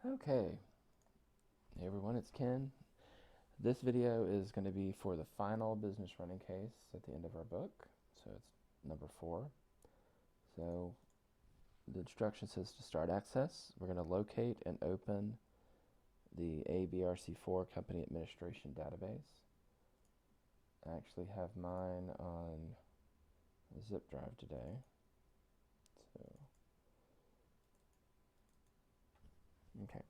Okay, hey everyone, it's Ken. This video is going to be for the final business running case at the end of our book. So it's number 4. So the instruction says to start access, we're going to locate and open the ABRC4 Company Administration database. I actually have mine on a zip drive today. Okay.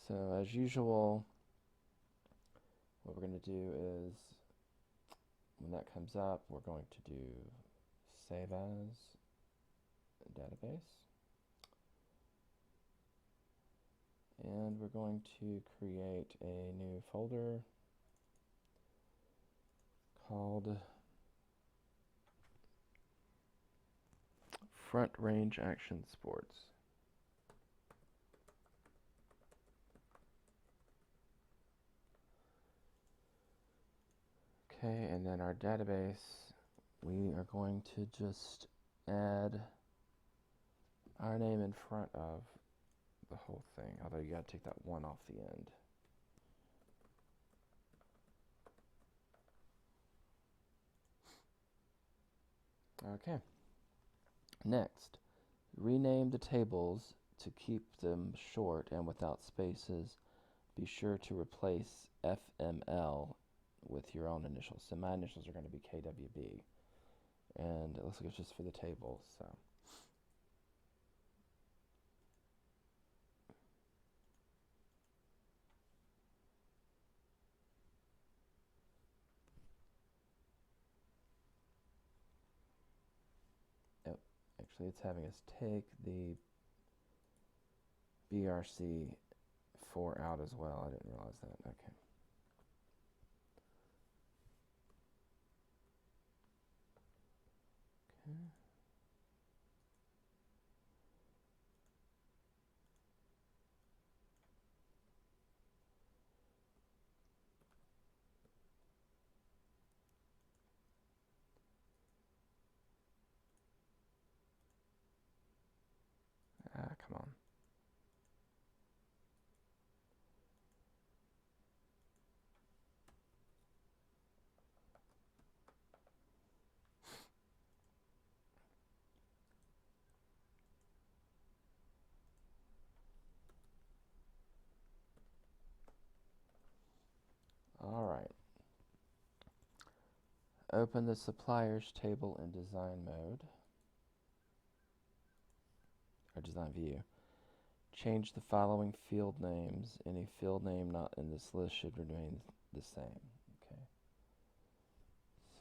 So as usual, what we're going to do is, when that comes up, we're going to do save as database. And we're going to create a new folder called Front Range Action Sports. Okay, and then our database, we are going to just add our name in front of the whole thing, although you gotta take that one off the end. Okay. Next, rename the tables to keep them short and without spaces. Be sure to replace FML with your own initials. So my initials are going to be KWB. And it looks like it's just for the tables, so. Oh, actually it's having us take the BRC4 out as well. I didn't realize that. Okay. Okay. Come on. All right. Open the suppliers table in design mode, or design view. Change the following field names. Any field name not in this list should remain the same. Okay.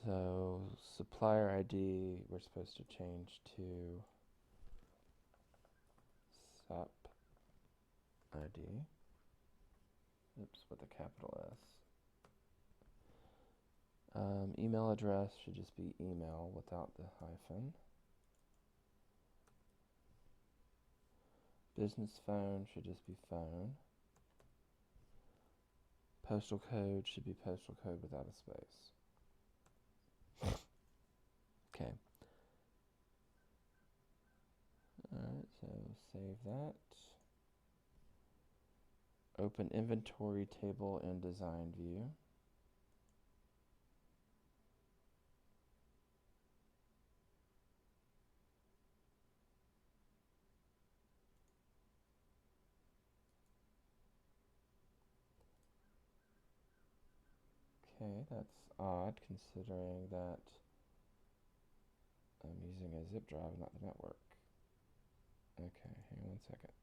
So supplier ID we're supposed to change to sup ID. Oops, with a capital S. Email address should just be email without the hyphen. Business phone should just be phone. Postal code should be postal code without a space. Okay. Alright, so save that. Open inventory table in design view. Okay, that's odd considering that I'm using a zip drive, not the network. Okay, hang on one second.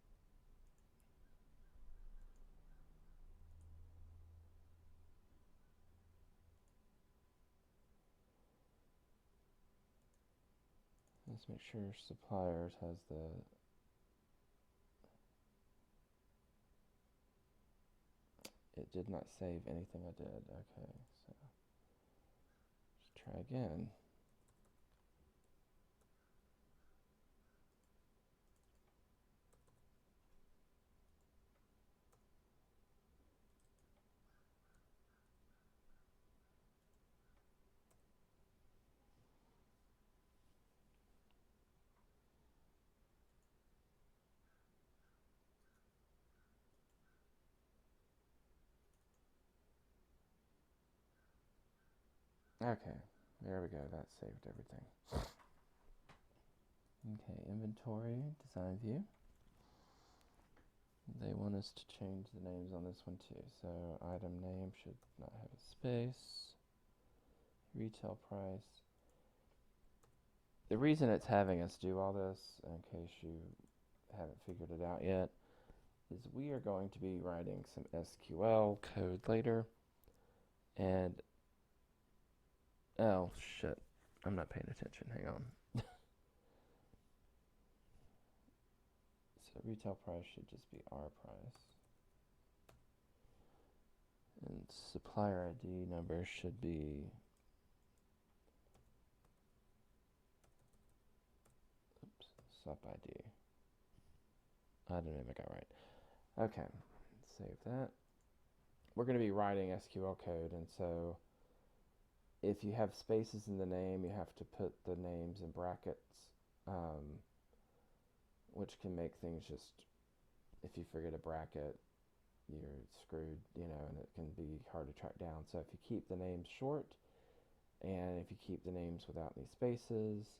Let's make sure suppliers has the it did not save anything I did. Okay, so let's try again. Okay, there we go. That saved everything. Okay, inventory, design view. They want us to change the names on this one too. So item name should not have a space. Retail price. The reason it's having us do all this, in case you haven't figured it out yet, is we are going to be writing some SQL code later. And, oh shit, I'm not paying attention, hang on. So retail price should just be our price. And supplier ID number should be, oops, sup ID. I don't know if I got right. Okay, save that. We're going to be writing SQL code, and so if you have spaces in the name, you have to put the names in brackets, which can make things just, if you forget a bracket, you're screwed, you know, and it can be hard to track down. So if you keep the names short, and if you keep the names without any spaces,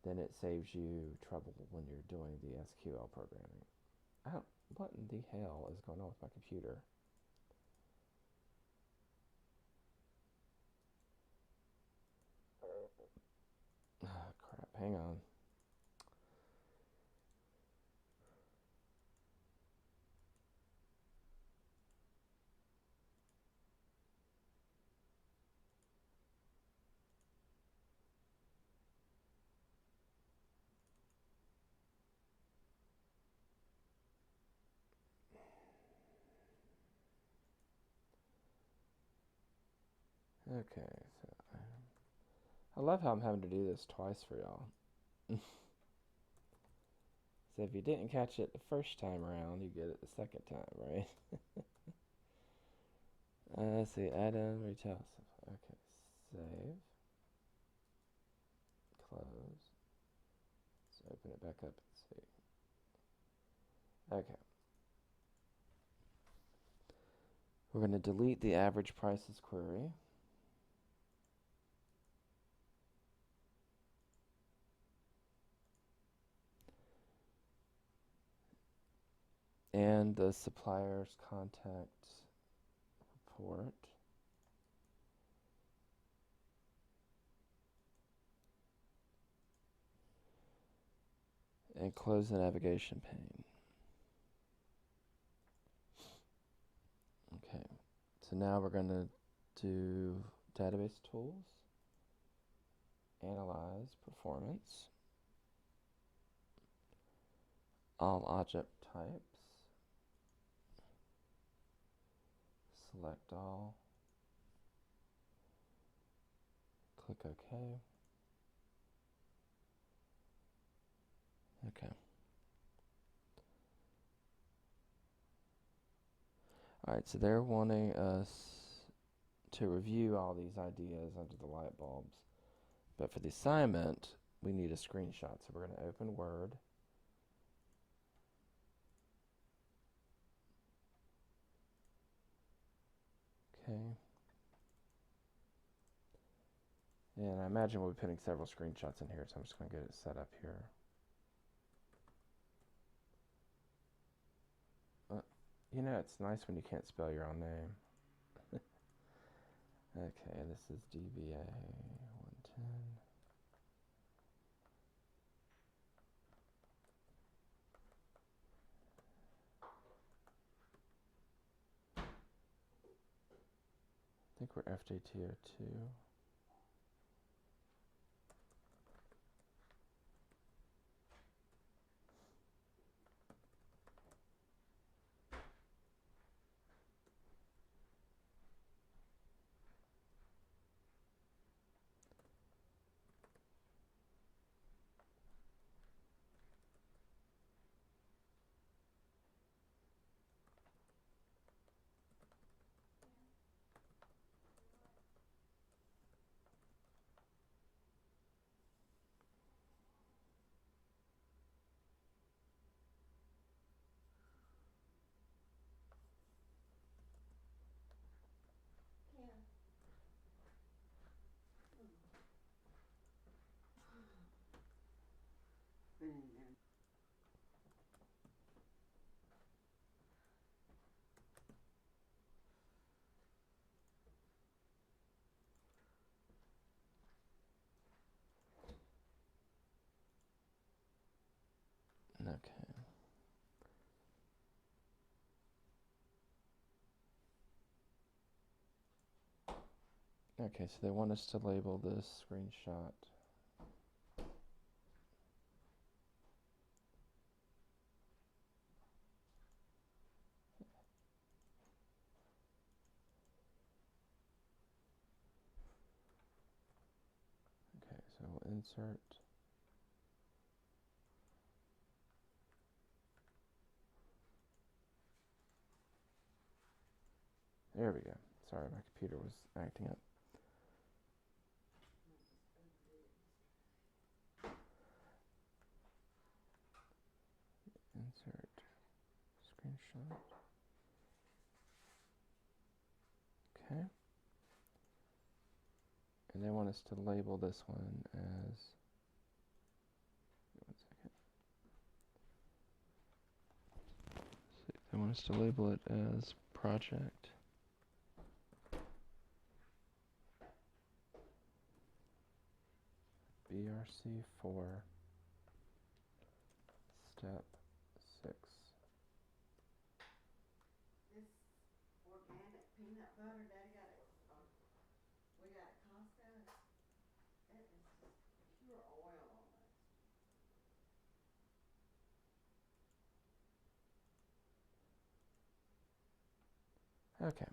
then it saves you trouble when you're doing the SQL programming. What in the hell is going on with my computer? Oh, crap, hang on. Okay, so I love how I'm having to do this twice for y'all. So if you didn't catch it the first time around, you get it the second time, right? Let's see, add-in, retail. Okay, save, close. Let's open it back up and see. Okay. We're going to delete the average prices query. And the supplier's contact report. And close the navigation pane. Okay, so now we're going to do database tools, analyze performance, all object types, select all, click OK. Okay. Alright, so they're wanting us to review all these ideas under the light bulbs. But for the assignment, we need a screenshot. So we're going to open Word. Okay. And I imagine we'll be putting several screenshots in here, so I'm just going to get it set up here. You know, it's nice when you can't spell your own name. Okay, this is DBA110. I think we're FJTO2. Okay. Okay, so they want us to label this screenshot. Okay, so we'll insert. There we go. Sorry, my computer was acting up. Insert screenshot. Okay. And they want us to label this one as, one second. So they want us to label it as project BRC4 step 6. This organic peanut butter Daddy got it, we got at Costco. It is just pure oil almost. Okay.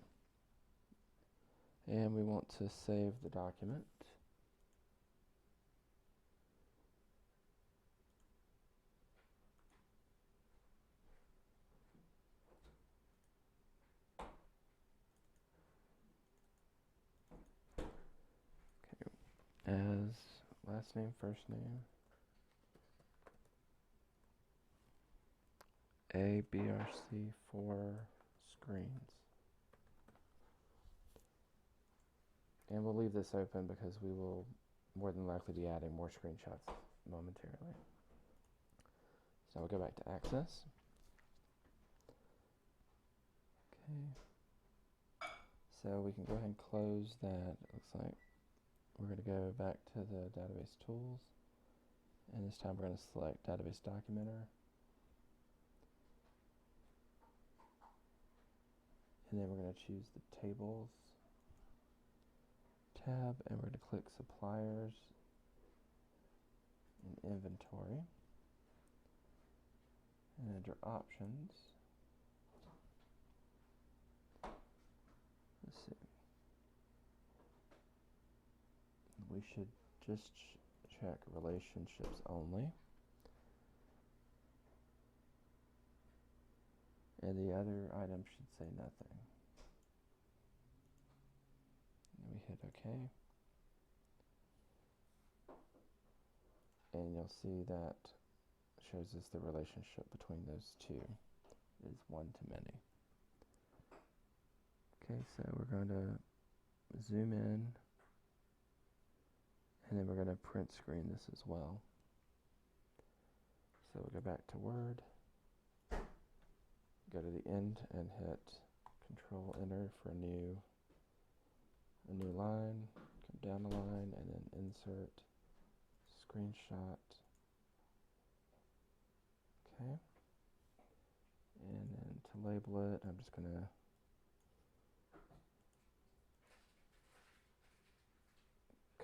And we want to save the document. As last name, first name, ABRC4 screens. And we'll leave this open because we will more than likely be adding more screenshots momentarily. So we'll go back to Access. Okay. So we can go ahead and close that. It looks like we're going to go back to the database tools. And this time we're going to select Database Documenter. And then we're going to choose the Tables tab, and we're going to click Suppliers and Inventory. And under Options, let's see. We should just check Relationships Only. And the other item should say nothing. And we hit OK. And you'll see that shows us the relationship between those two is 1 to many. Okay, so we're going to zoom in, and then we're going to print screen this as well. So we'll go back to Word, go to the end and hit Control Enter for a new line, come down the line, and then insert screenshot. Okay. And then to label it, I'm just going to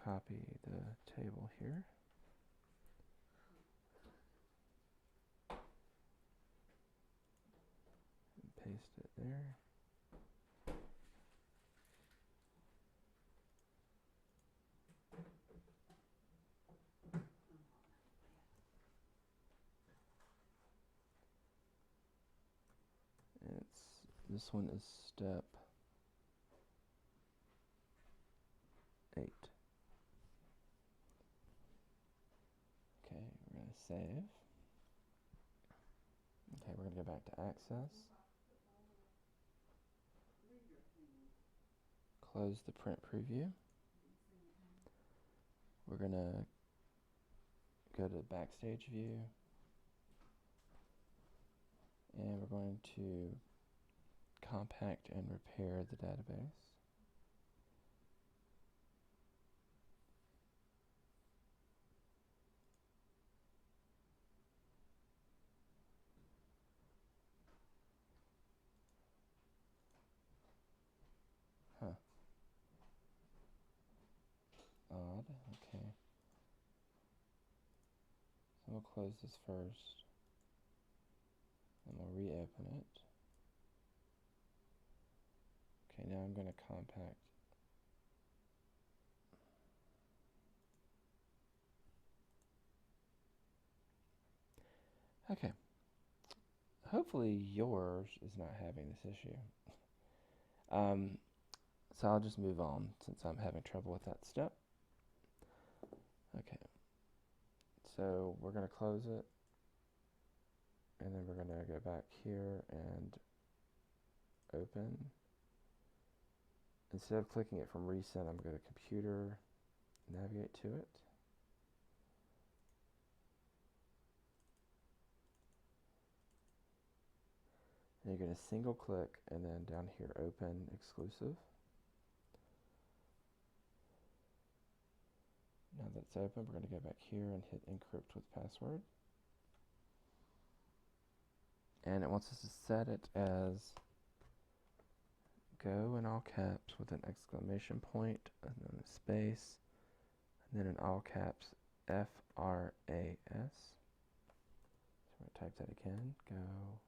copy the table here. And paste it there. This one is step 8. Okay, we're going to save. Okay, we're going to go back to Access. Close the print preview. We're going to go to the Backstage view. And we're going to compact and repair the database. Okay. So we'll close this first, and we'll reopen it. Okay, now I'm going to compact. Okay. Hopefully yours is not having this issue. So I'll just move on since I'm having trouble with that step. Okay. So we're going to close it, and then we're going to go back here and open. Instead of clicking it from recent, I'm going to computer, navigate to it. And you're going to single click and then down here open exclusive. Now that's open, we're going to go back here and hit encrypt with password. And it wants us to set it as go in all caps with an exclamation point and then a space and then in all caps FRAS. So we're going to type that again, go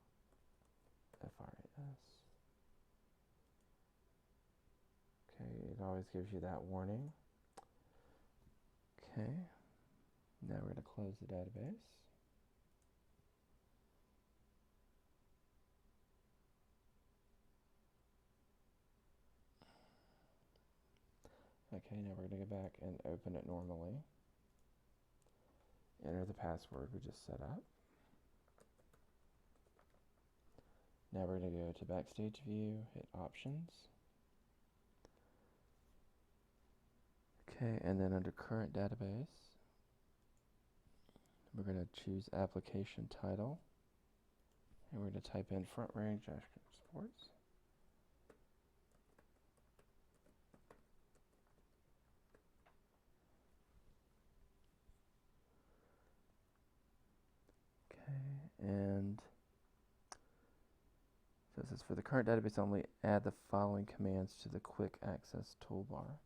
FRAS. Okay, it always gives you that warning. Okay, now we're going to close the database. Okay, now we're going to go back and open it normally. Enter the password we just set up. Now we're going to go to Backstage View, hit Options. Okay, and then under Current Database, we're going to choose Application Title. And we're going to type in Front Range Sports. Okay, and so this is for the current database only, add the following commands to the Quick Access Toolbar.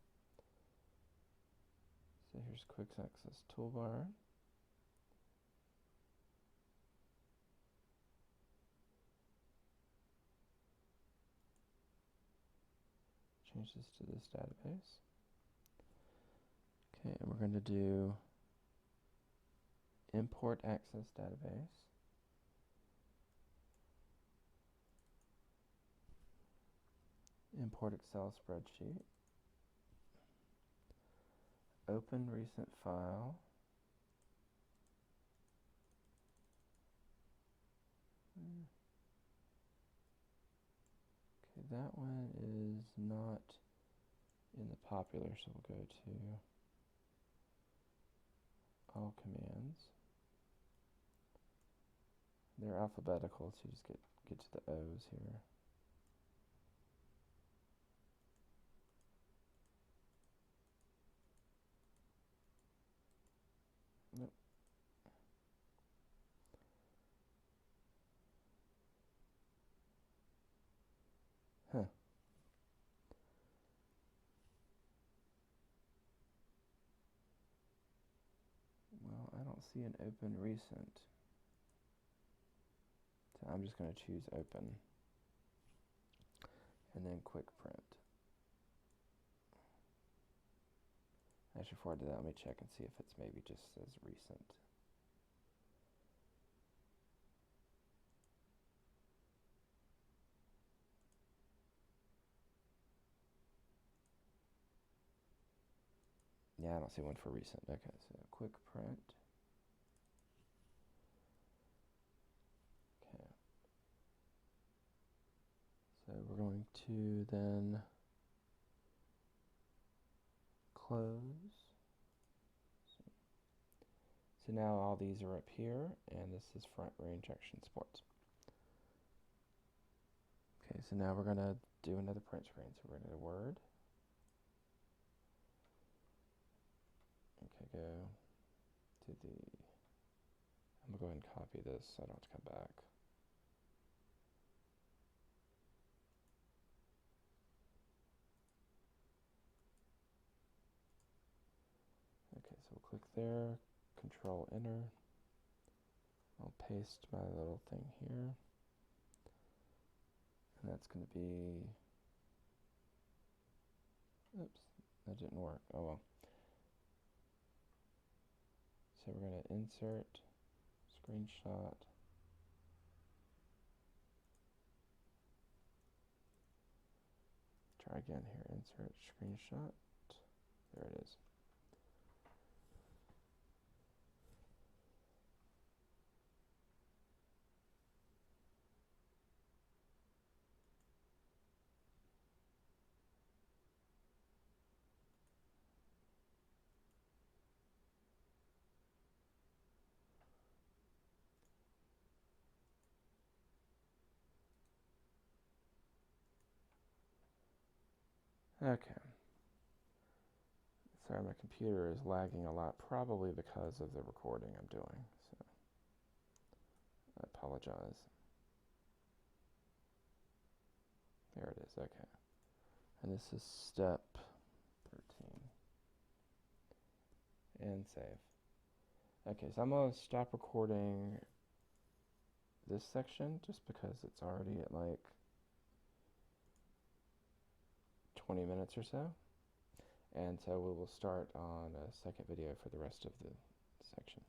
So here's Quick Access Toolbar. Change this to this database. Okay, and we're going to do Import Access Database. Import Excel spreadsheet. Open recent file. Okay, that one is not in the popular, so we'll go to all commands. They're alphabetical, so you just get to the O's here. Nope. Huh. Well, I don't see an open recent. So I'm just going to choose open. And then quick print. Actually, before I do that, let me check and see if it's maybe just says recent. Yeah, I don't see one for recent. Okay, so quick print. Okay. So we're going to then close. So now all these are up here, and this is Front Range Action Sports. Okay, so now we're going to do another print screen. So we're going to Word. Okay, go to the, I'm going to go ahead and copy this so I don't have to come back. there, Control Enter. I'll paste my little thing here. And that's going to be, oops, that didn't work. Oh well. So we're going to insert, screenshot. Try again here, insert, screenshot. There it is. Okay. Sorry, my computer is lagging a lot, probably because of the recording I'm doing, so I apologize. There it is, okay. And this is step 13. And save. Okay, so I'm going to stop recording this section just because it's already at like 20 minutes or so. And so we will start on a second video for the rest of the section.